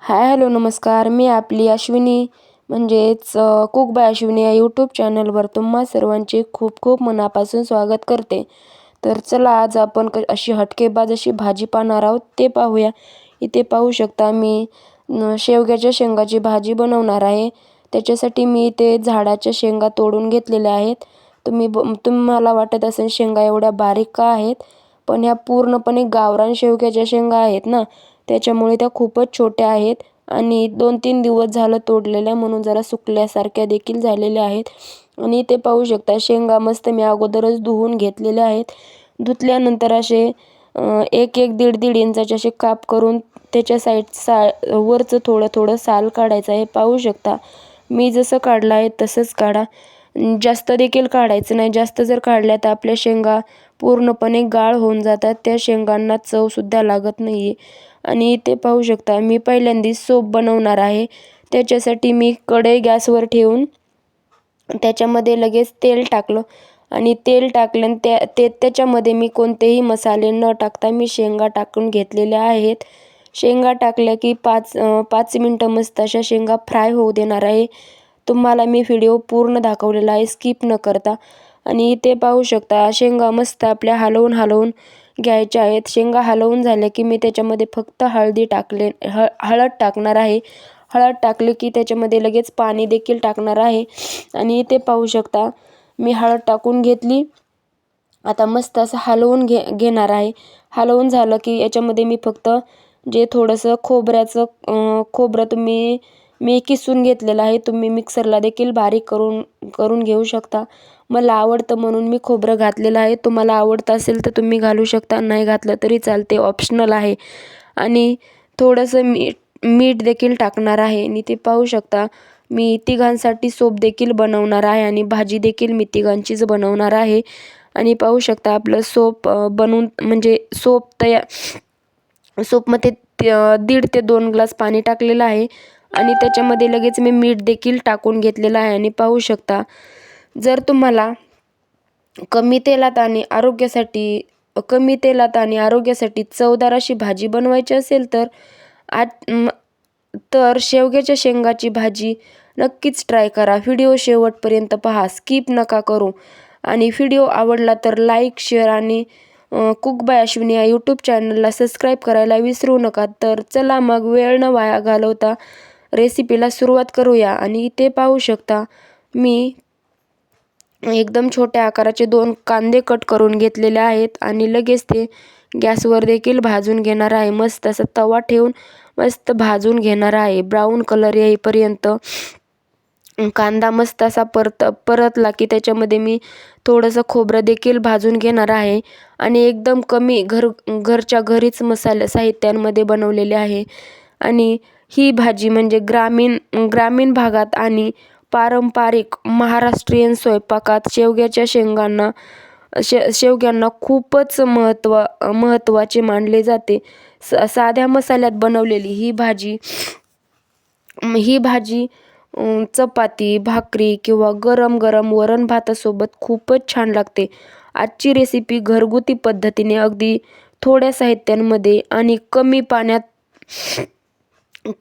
Hello नमस्कार. मी आपली अश्विनी म्हणजेच कुक बाय अश्विनी या यूट्यूब चॅनलवर तुम्हा सर्वांचे खूप खूप मनापासून स्वागत करते. तर चला आज आपण अशी हटकेबाज अशी भाजी पाहणार आहोत, ते पाहूया. इथे पाहू शकता मी शेवग्याच्या शेंगाची भाजी बनवणार आहे. त्याच्यासाठी मी इथे झाडाच्या शेंगा तोडून घेतलेल्या आहेत. तुम्हाला वाटत असेल शेंगा एवढ्या बारीक का आहेत, पण ह्या पूर्णपणे गावरान शेवग्याच्या शेंगा आहेत ना, त्याच्यामुळे त्या खूपच छोट्या आहेत आणि 2-3 दिवस झालं तोडलेल्या, म्हणून जरा सुकल्यासारख्या देखील झालेल्या आहेत. आणि ते पाहू शकता शेंगा मस्त मी अगोदरच धुवून घेतलेल्या आहेत. धुतल्यानंतर असे 1-1, 1.5 इंचाचे असे काप करून त्याच्या वरचं थोडं थोडं साल काढायचं आहे. पाहू शकता मी जसं काढलं आहे तसंच काढा. जास्त देखील काढायचं नाही. जास्त जर काढल्या तर आपल्या शेंगा पूर्णपणे गाळ होऊन जातात, त्या शेंगांना चवसुद्धा लागत नाही आहे. आणि ते पाहू शकता मी पहिल्यांदा सूप बनवणार आहे. त्याच्यासाठी मी कढई गॅसवर ठेवून त्याच्यामध्ये लगेच तेल टाकलं आणि तेल टाकलं त्याच्यामध्ये मी कोणतेही मसाले न टाकता मी शेंगा टाकून घेतलेल्या आहेत. शेंगा टाकल्या की 5 मिनटं मस्त अशा शेंगा फ्राय होऊ देणार आहे. तुम्हाला मी व्हिडिओ पूर्ण दाखवलेला आहे, स्किप न करता. आणि ते पाहू शकता शेंगा मस्त आपल्या हलवून घ्यायच्या आहेत. शेंगा हलवून झाल्या की मी त्याच्यामध्ये फक्त हळद टाकणार आहे. हळद टाकले की त्याच्यामध्ये लगेच पाणी देखील टाकणार आहे. आणि ते पाहू शकता मी हळद टाकून घेतली. आता मस्त असं हलवून घेणार आहे. हलवून झालं की याच्यामध्ये मी फक्त जे थोडंसं खोबरं मी किसून घेतलेलं आहे. तुम्ही मिक्सरला देखील बारीक करून घेऊ शकता. मला आवडतं म्हणून मी खोबरं घातलेलं आहे. तुम्हाला आवडतं असेल तर तुम्ही घालू शकता, नाही घातलं तरी चालते, ऑप्शनल आहे. आणि थोडंसं मीठ देखील टाकणार आहे. आणि ते पाहू शकता मी तिघांसाठी सूप देखील बनवणार आहे आणि भाजी देखील मी तिघांचीच बनवणार आहे. आणि पाहू शकता आपलं सूप बनवून म्हणजे सूपमध्ये 1.5 ते 2 ग्लास पाणी टाकलेलं आहे आणि त्याच्यामध्ये लगेच मी मीठ देखील टाकून घेतलेलं आहे. आणि पाहू शकता जर तुम्हाला कमी तेलात आणि आरोग्यासाठी चवदार अशी भाजी बनवायची असेल तर शेवग्याच्या शेंगाची भाजी नक्कीच ट्राय करा. व्हिडिओ शेवटपर्यंत पहा, स्किप नका करू. आणि व्हिडिओ आवडला तर लाईक, शेअर आणि कुक बाय अश्विनी या यूट्यूब चॅनलला सबस्क्राईब करायला विसरू नका. तर चला मग वेळ न वाया घालवता रेसिपीला सुरुवात करूया. आणि इथे पाहू शकता मी एकदम छोट्या आकाराचे 2 कांदे कट करून घेतलेले आहेत आणि लगेच ते गॅसवर देखील भाजून घेणार आहे. मस्त असा तवा ठेवून मस्त भाजून घेणार आहे. ब्राऊन कलर येईपर्यंत कांदा मस्त असा परतला की त्याच्यामध्ये मी थोडंसं खोबरं देखील भाजून घेणार आहे. आणि एकदम कमी घरच्या घरीच साहित्यांमध्ये बनवलेले आहे. आणि ही भाजी म्हणजे ग्रामीण भागात आणि पारंपरिक महाराष्ट्रीयन स्वयंपाकात शेवग्यांना खूपच महत्त्वाचे मानले जाते. साध्या मसाल्यात बनवलेली ही भाजी चपाती, भाकरी किंवा गरम गरम वरण भातासोबत खूपच छान लागते. आजची रेसिपी घरगुती पद्धतीने अगदी थोड्या साहित्यांमध्ये आणि कमी पाण्यात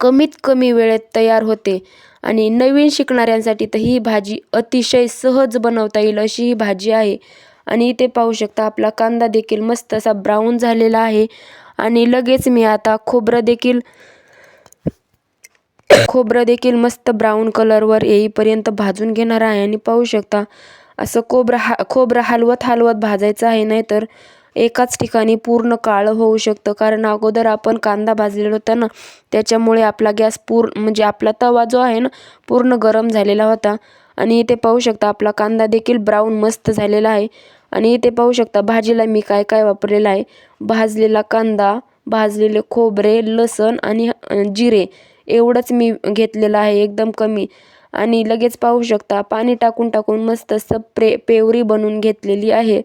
कमीत कमी वेळेत तयार होते. आणि नवीन शिकणाऱ्यांसाठी तर ही भाजी अतिशय सहज बनवता येईल अशी ही भाजी आहे. आणि इथे पाहू शकता आपला कांदा देखील मस्त असा ब्राऊन झालेला आहे. आणि लगेच मी आता खोबरं देखील मस्त ब्राऊन कलरवर येईपर्यंत भाजून घेणार आहे. आणि पाहू शकता असं खोबरं हलवत भाजायचं आहे, नाहीतर एकाच ठिकाणी पूर्ण काळं होऊ शकतं. कारण अगोदर आपण कांदा भाजलेला होता ना, त्याच्यामुळे आपला गॅस म्हणजे आपला तवा जो आहे ना पूर्ण गरम झालेला होता. आणि इथे पाहू शकता आपला कांदा देखील ब्राऊन मस्त झालेला आहे. आणि इथे पाहू शकता भाजीला मी काय काय वापरलेलं आहे. भाजलेला कांदा, भाजलेले खोबरे, लसण आणि जिरे एवढंच मी घेतलेलं आहे, एकदम कमी. आणि लगेच पाहू शकता पाणी टाकून मस्त असं पेवरी बनवून घेतलेली आहे.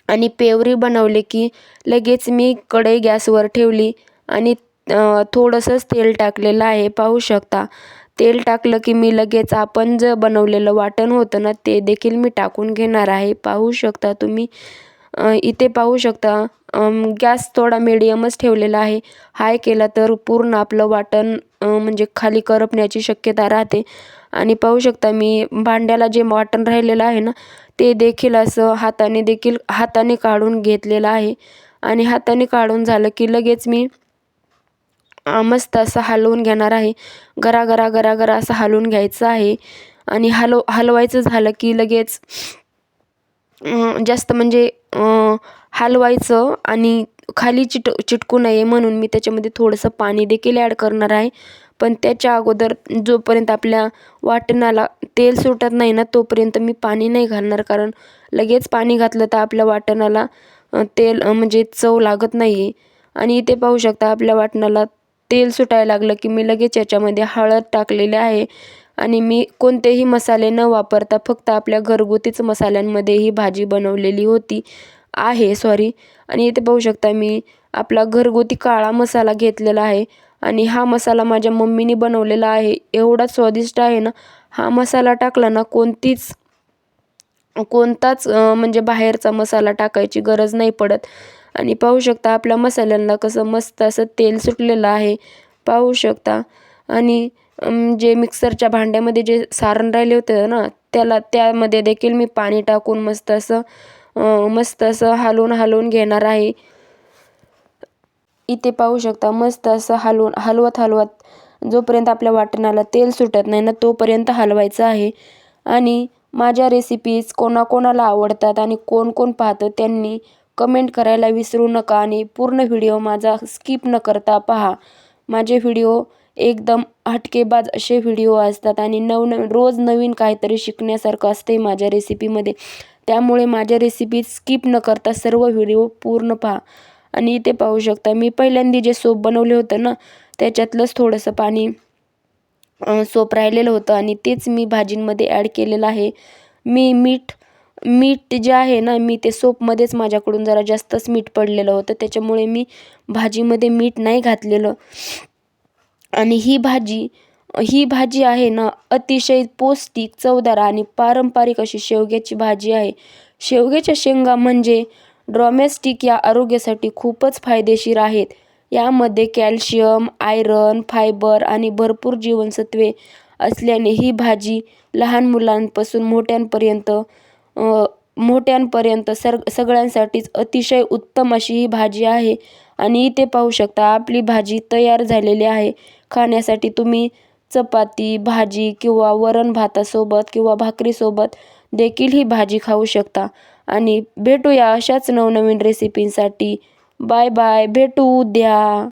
आणि पेवरी बनवले की लगेच मी कढई गॅसवर ठेवली आणि थोडंसंच तेल टाकलेलं आहे. पाहू शकता तेल टाकलं की मी लगेच आपण जे बनवलेलं वाटण होतं ना, ते देखील मी टाकून घेणार आहे. पाहू शकता तुम्ही इथे पाहू शकता गॅस थोडा मिडियमच ठेवलेला आहे. हाय केला तर पूर्ण आपलं वाटण म्हणजे खाली करपण्याची शक्यता राहते. आणि पाहू शकता मी भांड्याला जे वाटण राहिलेलं आहे ना, ते देखील असं हाताने काढून घेतलेलं आहे. आणि हाताने काढून झालं की लगेच मी मस्त असं हलवून घेणार आहे. गरा गरा असं हलवून घ्यायचं आहे. आणि हलवायचं झालं की लगेच जास्त म्हणजे हलवायचं आणि खाली चिटकू नये म्हणून मी त्याच्यामध्ये थोडंसं पाणी देखील ॲड करणार आहे. पण त्याच्या अगोदर जोपर्यंत आपल्या वाटणाला तेल सुटत नाही ना, तोपर्यंत मी पाणी नाही घालणार. कारण लगेच पाणी घातलं तर आपल्या वाटणाला तेल म्हणजे चव लागत नाही. आणि इथे पाहू शकता आपल्या वाटणाला तेल सुटायला लागलं की मी लगेच याच्यामध्ये हळद टाकलेली आहे. आणि मी कोणतेही मसाले न वापरता फक्त आपल्या घरगुतीच मसाल्यांमध्ये ही भाजी बनवलेली आहे. आणि इथे पाहू शकता मी आपला घरगुती काळा मसाला घेतलेला आहे. आणि हा मसाला माझ्या मम्मीने बनवलेला आहे. एवढा स्वादिष्ट आहे ना, हा मसाला टाकला ना कोणताच म्हणजे बाहेरचा मसाला टाकायची गरज नाही पडत. आणि पाहू शकता आपल्या मसाल्यांना कसं मस्त असं तेल सुटलेलं आहे, पाहू शकता. आणि जे मिक्सरच्या भांड्यामध्ये जे सारण राहिले होते ना, त्यामध्ये देखील मी पाणी टाकून मस्त असं हलवून घेणार आहे. इथे पाहू शकता मस्त असं हलवत जोपर्यंत आपल्या वाटणाला तेल सुटत नाही ना, तोपर्यंत हलवायचं आहे. आणि माझ्या रेसिपीज कोणाकोणाला आवडतात आणि कोण कोण पाहतं त्यांनी कमेंट करायला विसरू नका. आणि पूर्ण व्हिडिओ माझा स्किप न करता पहा. माझे व्हिडिओ एकदम हटकेबाज असे व्हिडिओ असतात आणि रोज नवीन काहीतरी शिकण्यासारखं असते माझ्या रेसिपीमध्ये. त्यामुळे माझ्या रेसिपी स्किप न करता सर्व व्हिडिओ पूर्ण पहा. आणि इथे पाहू शकता मी पहिल्यांदा जे सूप बनवले होतं ना, त्याच्यातलंच थोडंसं पाणी सूप राहिलेलं होतं आणि तेच मी भाजींमध्ये ॲड केलेलं आहे. मी मीठ जे आहे ना, मी ते सूपमध्येच माझ्याकडून जरा जास्तच मीठ पडलेलं होतं, त्याच्यामुळे मी भाजीमध्ये मीठ नाही घातलेलं. आणि ही भाजी आहे ना, अतिशय पौष्टिक, चवदार आणि पारंपरिक अशी शेवग्याची भाजी आहे. शेवग्याच्या शेंगा म्हणजे डोमेस्टिक या आरोग्यासाठी खूपच फायदेशीर आहेत. यामध्ये कॅल्शियम, आयरन, फायबर आणि भरपूर जीवनसत्वे असल्याने ही भाजी लहान मुलांपासून मोठ्यांपर्यंत सगळ्यांसाठीच अतिशय उत्तम अशी ही भाजी आहे. आणि इथे पाहू शकता आपली भाजी तयार झालेली आहे. खाण्यासाठी तुम्ही चपाती, भाजी किंवा वरण भातासोबत किंवा भाकरीसोबत देखील ही भाजी खाऊ शकता. आणि भेटूया अशाच नवनवीन रेसिपींसाठी. बाय बाय, भेटू उद्या.